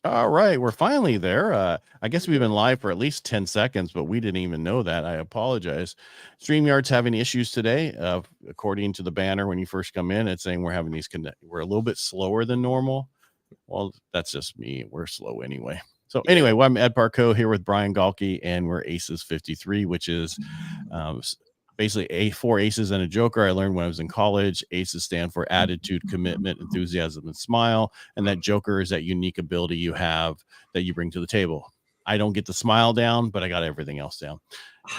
All right, we're finally there. I guess we've been live for at least 10 seconds, but we didn't even know that. I apologize. StreamYard's having issues today. According to the banner, when you first come in, it's saying we're having these we're a little bit slower than normal. Well, that's just me. We're slow anyway. So anyway, well, I'm Ed Parcaut here with Brian Galke, and we're Aces 53, which is basically 4 aces and a joker. I learned when I was in college. Aces stand for attitude, commitment, enthusiasm, and smile. And that joker is that unique ability you have that you bring to the table. I don't get the smile down, but I got everything else down.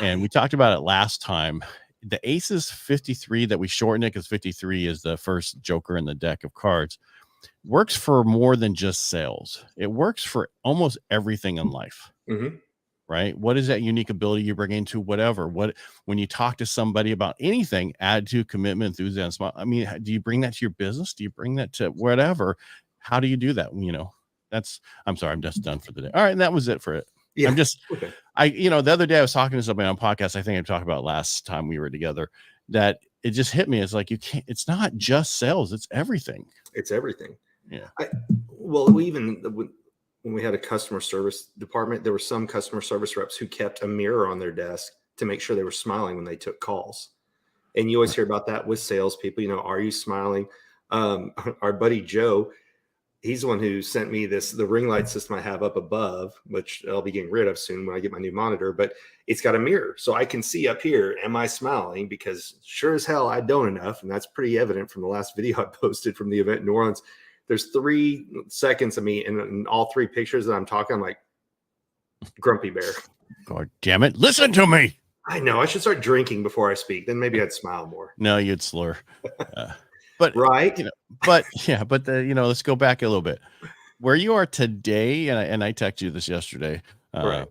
And we talked about it last time. The Aces 53, that we shorten it because 53 is the first joker in the deck of cards, works for more than just sales. It works for almost everything in life. Mm-hmm. Right? What is that unique ability you bring into whatever? When you talk to somebody about anything, attitude, commitment, enthusiasm, smile, I mean, do you bring that to your business? Do you bring that to whatever? How do you do that? I'm sorry, I'm just done for the day. All right. And that was it for it. Yeah. The other day I was talking to somebody on a podcast, I think I talked about last time we were together, that it just hit me. It's like, it's not just sales. It's everything. It's everything. Yeah. When we had a customer service department, there were some customer service reps who kept a mirror on their desk to make sure they were smiling when they took calls. And you always hear about that with salespeople. Are you smiling? Our buddy Joe, he's the one who sent me the ring light system I have up above, which I'll be getting rid of soon when I get my new monitor. But it's got a mirror, so I can see up here, am I smiling? Because sure as hell I don't enough, and that's pretty evident from the last video I posted from the event in New Orleans. There's 3 seconds of me in all 3 pictures that I'm talking. I'm like, grumpy bear. God damn it. Listen to me. I know. I should start drinking before I speak. Then maybe I'd smile more. No, you'd slur. But right. Let's go back a little bit. Where you are today, and I texted you this yesterday, right.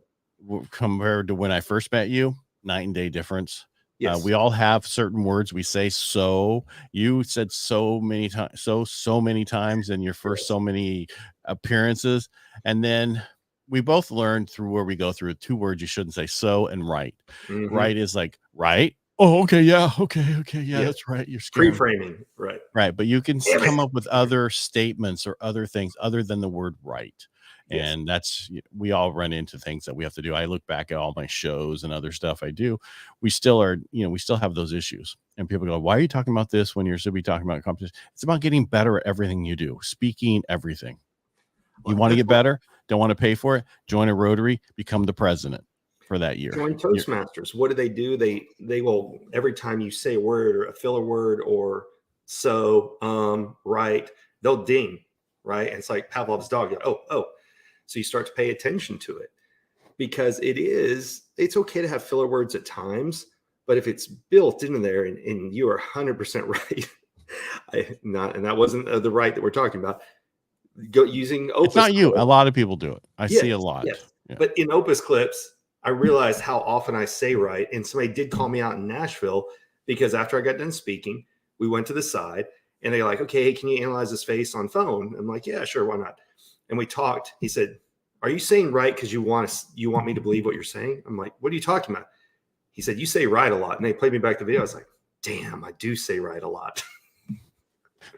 Compared to when I first met you, night and day difference. Yes. We all have certain words we say. So you said so many times, so many times in your first so many appearances. And then we both learned through where we go through 2 words you shouldn't say, so and right. Mm-hmm. Right is like, right. Oh, okay. Yeah. Okay. Yeah. That's right. You're scared. Pre-framing. Right. But you can come up with other statements or other things other than the word right. Yes. And we all run into things that we have to do. I look back at all my shows and other stuff I do. We still have those issues. And people go, why are you talking about this when you're supposed to be talking about competition? It's about getting better at everything you do. Speaking, everything. You want to get better? Don't want to pay for it? Join a Rotary, become the president for that year. Join Toastmasters. What do? They will, every time you say a word or a filler word or right, they'll ding, right? And it's like Pavlov's dog. Oh. So you start to pay attention to it, because it's okay to have filler words at times, but if it's built into there and you are 100% right, and that wasn't the right that we're talking about. Using Opus. It's not you. A lot of people do it. I see a lot. Yes. Yeah. But in Opus clips, I realized how often I say right. And somebody did call me out in Nashville because after I got done speaking, we went to the side and they're like, okay, hey, can you analyze this face on phone? I'm like, yeah, sure. Why not? And we talked. He said, are you saying right because you want me to believe what you're saying? I'm like, what are you talking about? He said, you say right a lot. And they played me back the video. I was like, damn, I do say right a lot.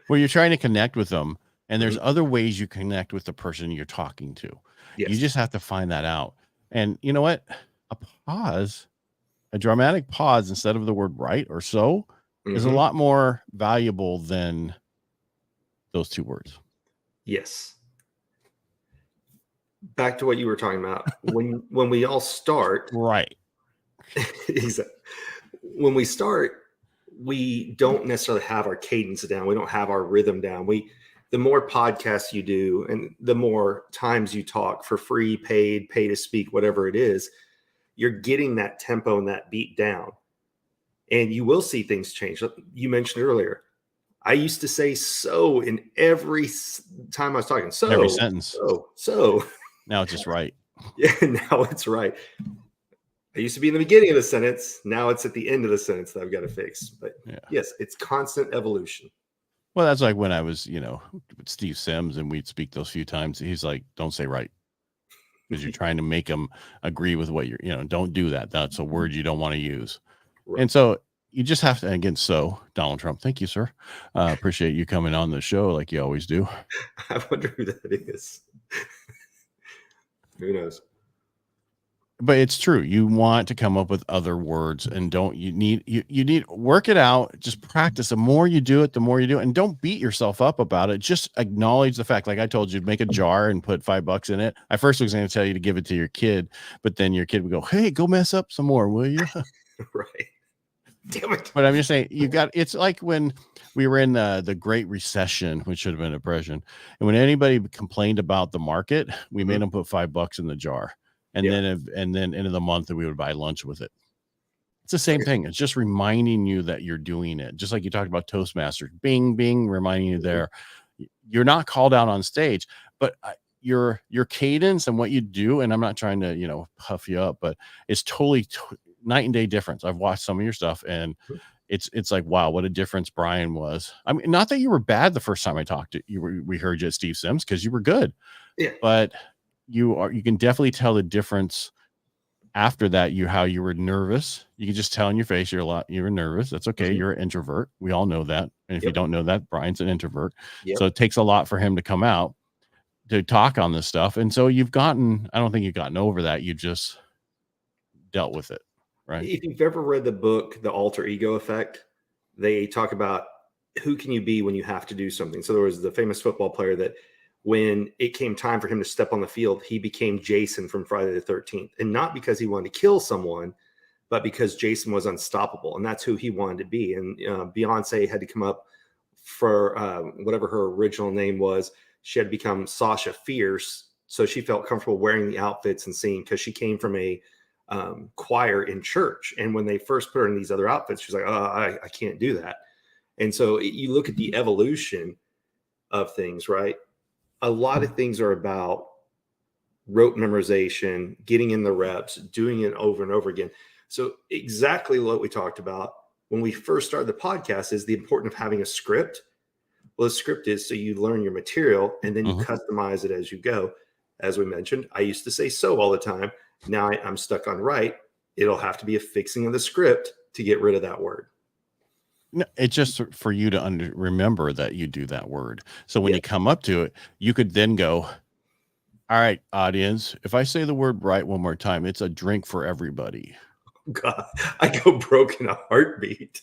Well, you're trying to connect with them. And there's other ways you connect with the person you're talking to. Yes. You just have to find that out. And you know what? A dramatic pause instead of the word right or so is a lot more valuable than those 2 words. Yes. Back to what you were talking about. When we all start. Right. When we start, we don't necessarily have our cadence down. We don't have our rhythm down. The more podcasts you do and the more times you talk for free, paid, pay to speak, whatever it is, you're getting that tempo and that beat down. And you will see things change. You mentioned earlier, I used to say so in every time I was talking. So every sentence. So now it's just right. Yeah, now it's right. I used to be in the beginning of the sentence. Now it's at the end of the sentence that I've got to fix. But yes, it's constant evolution. Well, that's like when I was, with Steve Sims and we'd speak those few times. He's like, don't say right. Because you're trying to make them agree with what don't do that. That's a word you don't want to use. Right. And so, you just have to, and again, so Donald Trump, thank you, sir. Appreciate you coming on the show like you always do. I wonder who that is. Who knows? But it's true. You want to come up with other words, and you need work it out. Just practice. The more you do it, the more you do it, and don't beat yourself up about it. Just acknowledge the fact. Like I told you, make a jar and put $5 in it. I first was going to tell you to give it to your kid, but then your kid would go, "Hey, go mess up some more, will you?" Right. Damn it. But I'm just saying, it's like when we were in the Great Recession, which should have been a depression, and when anybody complained about the market, we made them put $5 in the jar. And then end of the month we would buy lunch with it. It's the same thing. It's just reminding you that you're doing it. Just like you talked about Toastmasters, bing, bing, reminding you there. You're not called out on stage, but your cadence and what you do, and I'm not trying to, puff you up, but it's totally night and day difference. I've watched some of your stuff, and it's like, wow, what a difference Brian was. I mean, not that you were bad the first time I talked to you. We heard you at Steve Sims because you were good. Yeah. But you can definitely tell the difference after that. How you were nervous. You can just tell in your face you were nervous. That's okay. You're an introvert. We all know that. And if you don't know that, Brian's an introvert. So it takes a lot for him to come out to talk on this stuff. And so I don't think you've gotten over that. You just dealt with it. Right. If you've ever read the book, The Alter Ego Effect, they talk about who can you be when you have to do something. So there was the famous football player that when it came time for him to step on the field, he became Jason from Friday the 13th. And not because he wanted to kill someone, but because Jason was unstoppable. And that's who he wanted to be. And Beyonce had to come up for whatever her original name was. She had become Sasha Fierce. So she felt comfortable wearing the outfits and singing because she came from a choir in church. And when they first put her in these other outfits, she's like, oh, I can't do that. And so you look at the evolution of things, right? A lot of things are about rote memorization, getting in the reps, doing it over and over again. So exactly what we talked about when we first started the podcast is the importance of having a script. Well, the script is so you learn your material and then you customize it as you go. As we mentioned, I used to say so all the time. Now I'm stuck on right. It'll have to be a fixing of the script to get rid of that word. No, it's just for you to remember that you do that word. So when you come up to it, you could then go, all right, audience, if I say the word right one more time, it's a drink for everybody. God, I go broke in a heartbeat.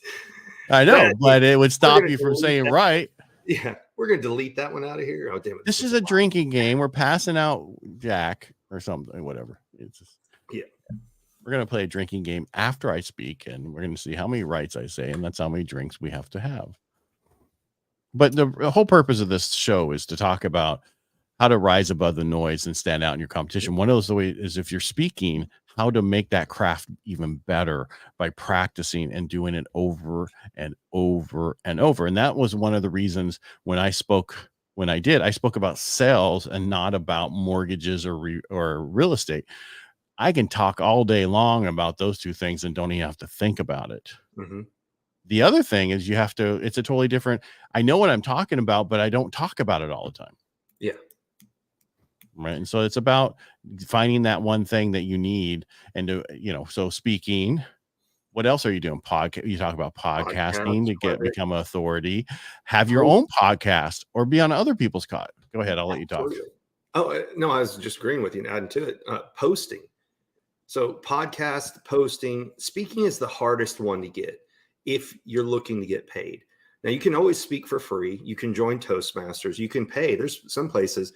I know, but it would stop you from saying right. Yeah, we're going to delete that one out of here. Oh, damn it. This is a drinking game. We're passing out Jack or something, whatever. It's just, we're going to play a drinking game after I speak, and we're going to see how many rights I say, and that's how many drinks we have to have. But the whole purpose of this show is to talk about how to rise above the noise and stand out in your competition. One of those ways is if you're speaking, how to make that craft even better by practicing and doing it over and over and over. And that was one of the reasons when I spoke about sales and not about mortgages or real estate. I can talk all day long about those two things and don't even have to think about it. The other thing is it's a totally different, I know what I'm talking about, but I don't talk about it all the time. Yeah. Right. And so it's about finding that one thing that you need and so speaking, what else are you doing? You talk about podcasting to become an authority, have your own podcast or be on other people's Go ahead. I'll let you talk. Oh, no, I was just agreeing with you and adding to it. Posting. So podcast, posting, speaking is the hardest one to get if you're looking to get paid. Now you can always speak for free. You can join Toastmasters. You can pay. There's some places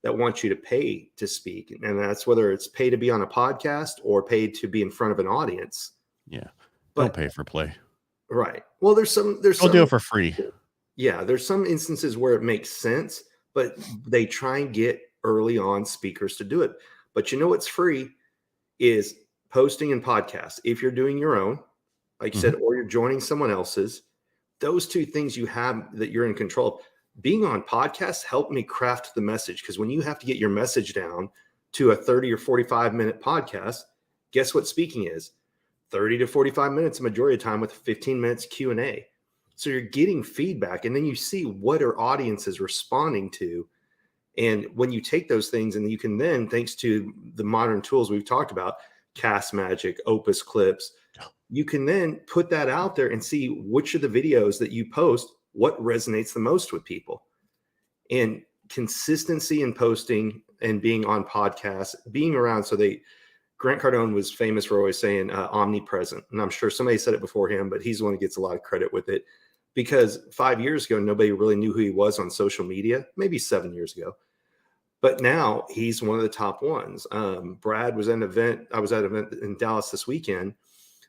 that want you to pay to speak. And that's whether it's pay to be on a podcast or paid to be in front of an audience. Yeah. Don't pay for play. Right. Well, there's some do it for free. Yeah. There's some instances where it makes sense, but they try and get early on speakers to do it. But what's free is posting and podcasts. If you're doing your own, like you said, or you're joining someone else's, those two things you have that you're in control of. Being on podcasts helped me craft the message, because when you have to get your message down to a 30 or 45 minute podcast, guess what speaking is? 30 to 45 minutes, a majority of the time, with 15 minutes Q&A. So you're getting feedback, and then you see what our audience is responding to. And when you take those things, and you can then, thanks to the modern tools we've talked about, Cast Magic, Opus Clips, you can then put that out there and see which of the videos that you post, what resonates the most with people. And consistency in posting and being on podcasts, being around. So Grant Cardone was famous for always saying omnipresent. And I'm sure somebody said it before him, but he's the one who gets a lot of credit with it, because 5 years ago, nobody really knew who he was on social media, maybe 7 years ago. But now he's one of the top ones. Brad was at an event. I was at an event in Dallas this weekend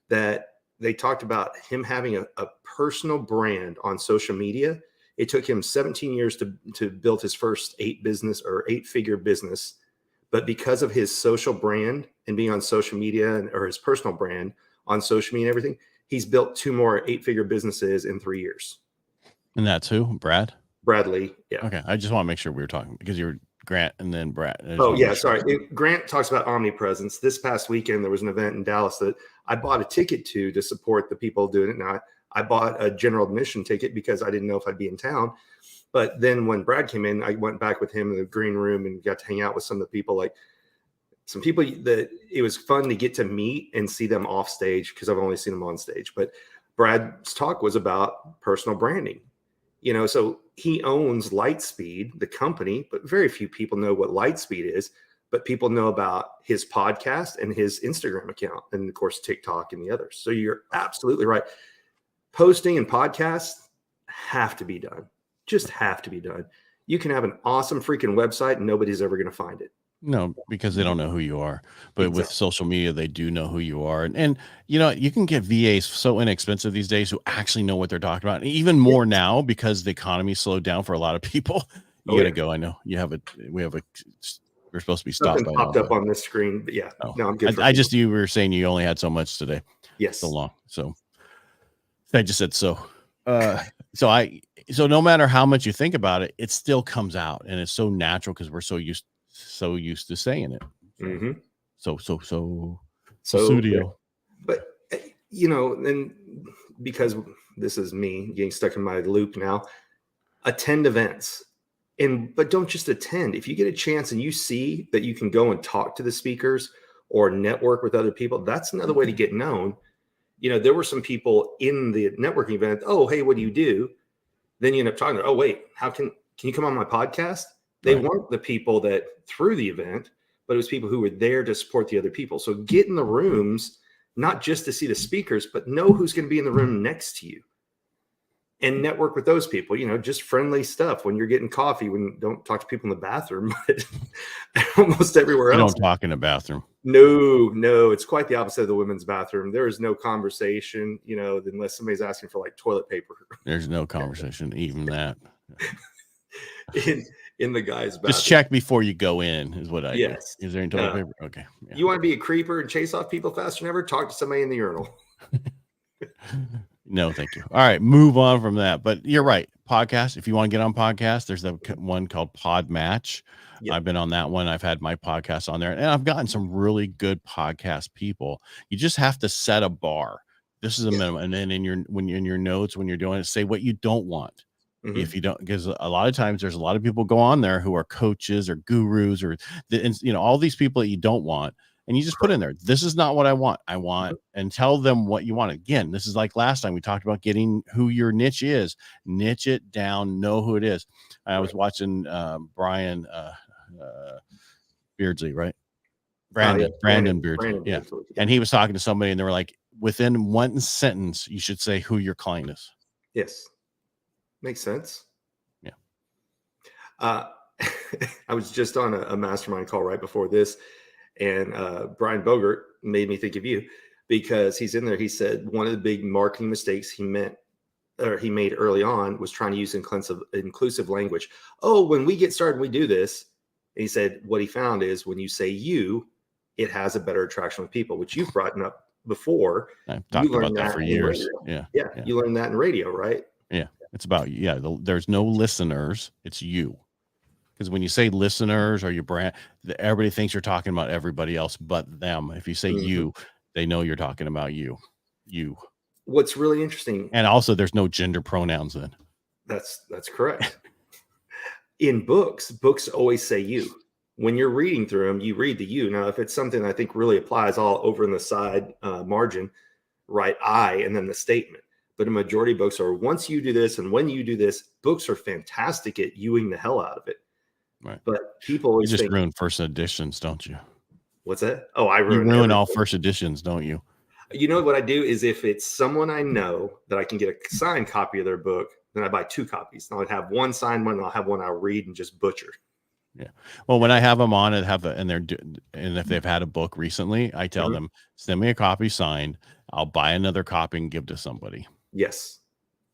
that they talked about him having a personal brand on social media. It took him 17 years to build his first 8-figure business. But because of his social brand and being on social media, or his personal brand on social media and everything, he's built 2 more 8-figure businesses in 3 years. And that's who? Brad? Bradley. Yeah. Okay. I just want to make sure we were talking, because you were Grant and then Brad. Oh, yeah. Sorry. Grant talks about omnipresence. This past weekend, there was an event in Dallas that I bought a ticket to support the people doing it. Now, I bought a general admission ticket because I didn't know if I'd be in town. But then when Brad came in, I went back with him in the green room and got to hang out with some of the people, like some people that it was fun to get to meet and see them off stage, because I've only seen them on stage. But Brad's talk was about personal branding. So he owns Lightspeed, the company, but very few people know what Lightspeed is, but people know about his podcast and his Instagram account, and of course, TikTok and the others. So you're absolutely right. Posting and podcasts have to be done. Just have to be done. You can have an awesome freaking website and nobody's ever going to find it. No, because they don't know who you are. But with social media, they do know who you are. And you can get VAs so inexpensive these days who actually know what they're talking about. And even more now, because the economy slowed down for a lot of people. You got to go. I know we're supposed to be stopped. Something popped up on this screen, but yeah. Oh. No, I'm good. You were saying you only had so much today. Yes. So long. So I just said so. So no matter how much you think about it, it still comes out, and it's so natural because we're so used to saying it. Mm-hmm. So studio. But and because this is me getting stuck in my loop now, attend events, but don't just attend. If you get a chance and you see that you can go and talk to the speakers or network with other people, that's another way to get known. There were some people in the networking event. Oh, hey, what do you do? Then you end up talking to, oh, wait, can you come on my podcast? They weren't the people that threw the event, but it was people who were there to support the other people. So get in the rooms, not just to see the speakers, but know who's going to be in the room next to you and network with those people, just friendly stuff. When you're getting coffee, don't talk to people in the bathroom, but almost everywhere else. Don't talk in the bathroom. No, it's quite the opposite of the women's bathroom. There is no conversation, unless somebody's asking for like toilet paper. There's no conversation, even that. in the guy's bathroom. Just check before you go in is what I do. Is there any toilet paper? Okay. Yeah. You want to be a creeper and chase off people faster than ever? Talk to somebody in the urinal. No, thank you. All right, move on from that. But you're right. Podcast. If you want to get on podcast, there's the one called Pod Match. Yep. I've been on that one. I've had my podcast on there, and I've gotten some really good podcast people. You just have to set a bar. This is a minimum, and then in your notes when you're doing it, say what you don't want. Mm-hmm. If you don't, because a lot of times there's a lot of people go on there who are coaches or gurus or all these people that you don't want. And you just put in there, this is not what I want. And tell them what you want. Again, this is like last time we talked about getting who your niche is. Niche it down, know who it is. I was watching Brian Beardsley, right? Brandon Beardsley. Yeah. And he was talking to somebody and they were like, within one sentence, you should say who your client is. Yes. Makes sense. Yeah. I was just on a mastermind call right before this. And Brian Bogert made me think of you because he's in there. He said one of the big marketing mistakes he made early on was trying to use inclusive language. Oh, when we get started, we do this. And he said what he found is when you say you, it has a better attraction with people, which you've brought up before. I've talked about that for years. Yeah. You learned that in radio, right? Yeah. It's about, there's no listeners. It's you. Because when you say listeners or your brand, everybody thinks you're talking about everybody else but them. If you say you, they know you're talking about you. What's really interesting. And also there's no gender pronouns then. That's correct. In books always say you. When you're reading through them, you read the you. Now, if it's something I think really applies all over in the side margin, write I and then the statement. But a majority of books are once you do this and when you do this. Books are fantastic at youing the hell out of it. Right. But people You always just think, ruin first editions, don't you? what's that? Oh, I You ruin ruin all everything. first editions, don't you? You know what I do is if it's someone I know that I can get a signed copy of their book, then I buy 2 copies. I'll have one signed one, and I'll have one I'll read and just butcher. Yeah. Well, when I have them on and and if they've had a book recently, I tell them, send me a copy signed. I'll buy another copy and give to somebody. Yes.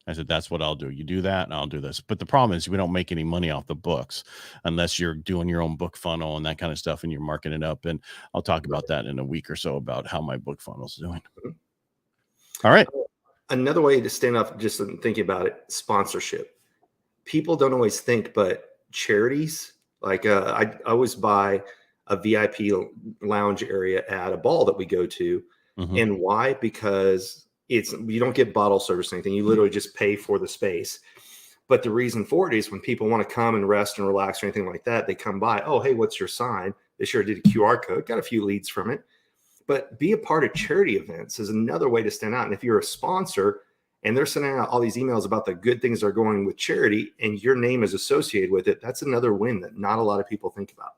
I said, that's what I'll do. You do that and I'll do this. But the problem is we don't make any money off the books unless you're doing your own book funnel and that kind of stuff and you're marketing it up. And I'll talk about that in a week or so about how my book funnel is doing. All right. Another way to stand up, just thinking about it, sponsorship. People don't always think, but charities, like I always buy a VIP lounge area at a ball that we go to. And why? Because you don't get bottle service or anything. You literally just pay for the space. But the reason for it is when people want to come and rest and relax or anything like that, they come by. Oh, hey, what's your sign? They sure did a QR code. Got a few leads from it. But be a part of charity events is another way to stand out. And if you're a sponsor and they're sending out all these emails about the good things that are going with charity and your name is associated with it, that's another win that not a lot of people think about.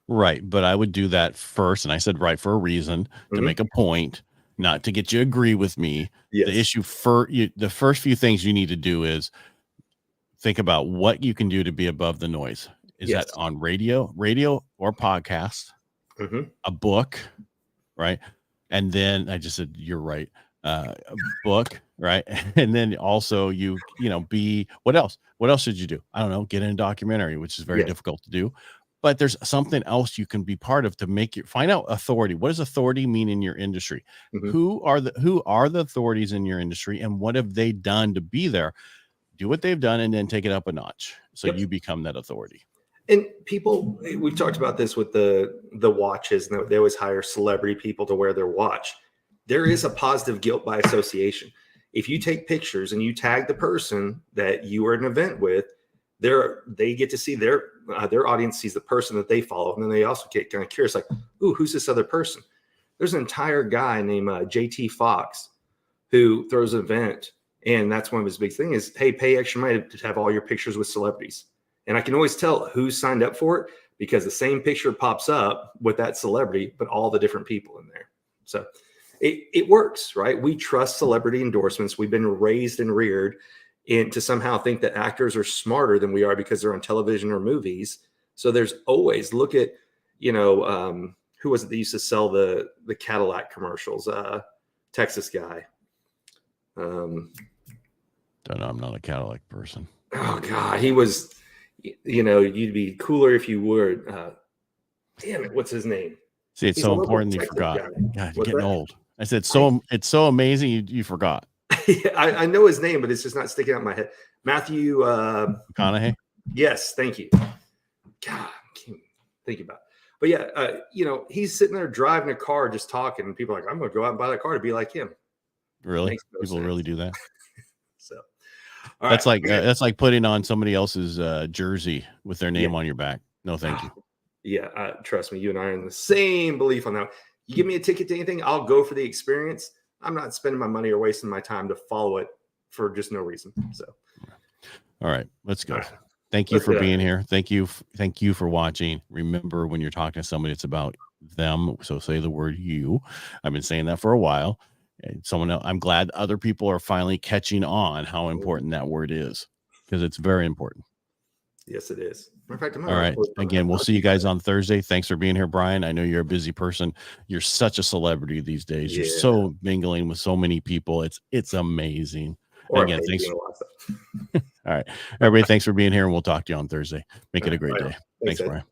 Right. But I would do that first. And I said, right, for a reason, to make a point, not to get you to agree with me. Yes. The issue the first few things you need to do is think about what you can do to be above the noise. Is that on radio or podcast, a book, right? And then I just said, you're right. A book, right? And then also you be, what else should you do? I don't know, get in a documentary, which is very difficult to do. But there's something else you can be part of to make you find out authority. What does authority mean in your industry? Who are the authorities in your industry and what have they done to be there? Do what they've done and then take it up a notch. So you become that authority. And people, we've talked about this with the watches, and they always hire celebrity people to wear their watch. There is a positive guilt by association. If you take pictures and you tag the person that you were at an event with, they get to see their audience sees the person that they follow, and then they also get kind of curious, like, ooh, who's this other person? There's an entire guy named JT Fox who throws an event, and that's one of his big things is, hey, pay extra money to have all your pictures with celebrities. And I can always tell who's signed up for it because the same picture pops up with that celebrity, but all the different people in there. So it works, right? We trust celebrity endorsements. We've been raised and reared and to somehow think that actors are smarter than we are because they're on television or movies. So there's always look at, who was it that used to sell the Cadillac commercials? Texas guy. Don't know. I'm not a Cadillac person. Oh God, he was. You'd be cooler if you would. Damn it, what's his name? See, it's so important you forgot. God, you're getting old. I said, it's so amazing you forgot. I know his name, but it's just not sticking out in my head. Matthew McConaughey. Yes, thank you. God, I can't think about it. But yeah, he's sitting there driving a car, just talking, and people are like, I'm going to go out and buy that car to be like him. Really? People really do that? So that's like putting on somebody else's jersey with their name on your back. No, thank you. Yeah, trust me, you and I are in the same belief on that. You give me a ticket to anything, I'll go for the experience. I'm not spending my money or wasting my time to follow it for just no reason. So, all right, let's go. Thank you for being here. Thank you for watching. Remember, when you're talking to somebody, it's about them. So say the word you. I've been saying that for a while. Someone else, I'm glad other people are finally catching on how important that word is, because it's very important. Yes, it is. In fact, all right. Again, we'll see you guys on Thursday. Thanks for being here, Brian. I know you're a busy person. You're such a celebrity these days. You're so mingling with so many people. It's amazing. Again, thanks. All right, everybody. Thanks for being here, and we'll talk to you on Thursday. Make it a great day. Thanks, Brian.